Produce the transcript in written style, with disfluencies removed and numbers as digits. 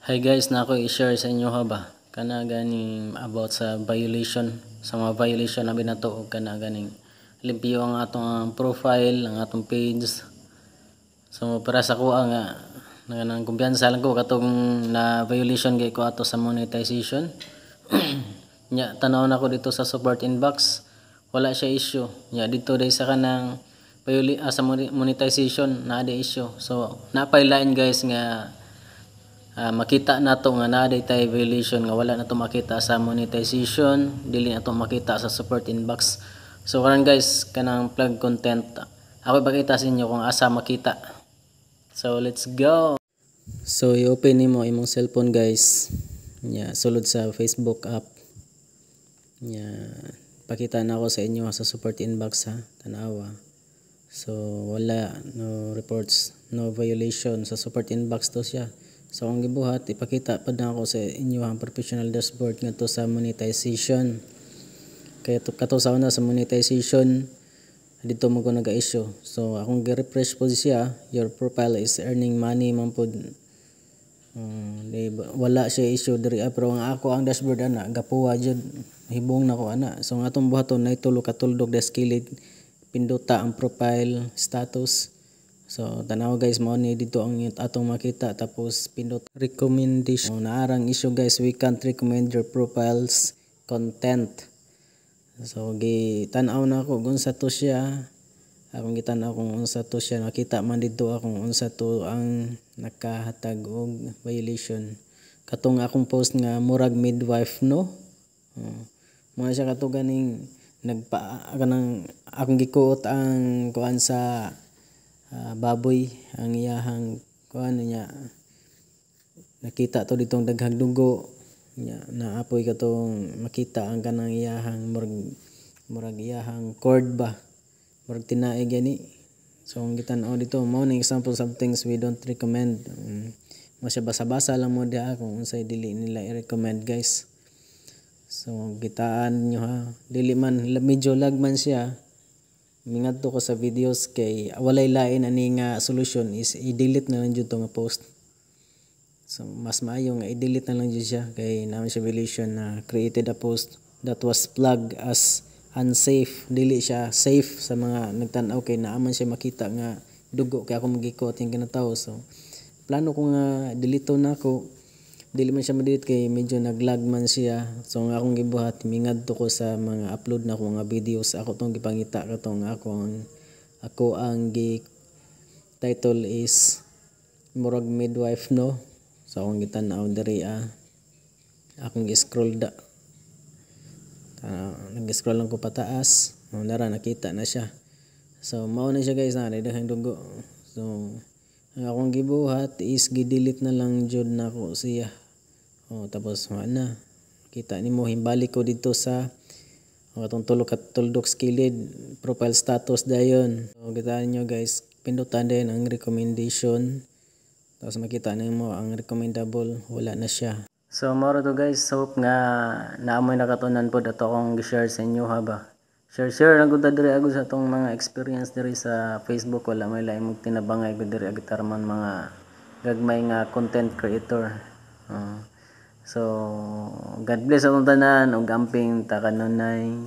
Hi guys, na ako i-share sa inyo ha ba kana ganing about sa violation, sa mga violation na binatuog kana ganing limpyo ang atong profile, ang atong page. So para sa kuha nga nang kumpiyansa lang ko katong na violation gay ko ato sa monetization. Nya tanaw na ko dito sa support inbox, wala siya issue. Nya dito dai sa kanang sa monetization na ada issue. So napay line guys nga makita nato nga naa tay violation nga wala nato makita sa monetization, dili nato makita sa support inbox. So karon guys, kanang plug content ako ipakita sa inyo kung asa makita. So let's go. So i-open nimo imong cellphone guys. Sulod sa Facebook app. Pakita na ako sa inyo sa support inbox ha, tanawa. So wala, no reports, no violation sa support inbox to siya. So ang gibuhat ipakita pa na ako sa inyo ang professional dashboard ngadto sa monetization. Kaya kato sa una sa monetization dito mo ko naga-issue. So akong gi-refresh po siya, your profile is earning money man pod. Wala siya issue diri pero ang ako ang dashboard ana gapuwa jud hibong nako ana. So ang atong buhaton nay tulo ka tuldok deskilid pinduta ang profile status. So tanaw guys, mao ni dito ang atong makita, tapos pindot recommendation. Naarang issue guys, we can't recommend your profiles content. So tan-aw na ako kung sa to siya. Akong gitan-aw kung unsa to siya, nakita man dito akong unsa to ang nakahatag og violation. Katong akong post nga murag midwife no. Mo siya kato ganing kanang akong gikuot ang kuan sa baboy ang iyahang kuan niya, nakita to ditong daghang dugo nya, naapoy katong makita ang kanang iyahang murag iyahang cord ba, murag tinae gani. So ang gitan-aw dito mao ni example of things we don't recommend. Mo siya basa-basa lang mo dia kung unsay dili nila i-recommend guys. So gitaan nyo ha, dili man medyo lag man siya. Mingadto ko sa videos kay walay lain ani nga solution is i-delete na lang jud to nga post. So mas maayo nga i-delete na lang jud siya kay naman siya violation na created a post that was flagged as unsafe. Dili siya safe sa mga nagtan-aw kay naaman siya makita nga dugo kay ako magikot yung kinatawo. So plano ko nga delete na ako, dili man siya ma-delete kay medyo naglag man siya. So nga akong gibuhat mingadto ko sa mga upload na ko nga videos, ako tong gipangita katong ako ang gi title is murag midwife no. So akong gitan-aw diri akong gi-scroll nag-scroll lang ko pataas, nara nakita na siya. So mao na siya guys, na daghang dugo. So ang akong gibuhat is gi-delete na lang jud nako siya. Tapos na kita nimo himbalik ko dito sa atong tuldok skilled profile status dayon. So kita niyo guys, pindutan din ang recommendation. Tapos makita nimo ang recommendable, wala na siya. So mao to guys, hope nga naamoy nakatunan pod ato akong gi-share sa inyo ha ba. Share lang gud diri agud sa atong mga experience diri sa Facebook, wala may lain mong tinabangay gud diri agitarman mga gagmay nga content creator. So God bless atong tanan ug amping ta kanunay.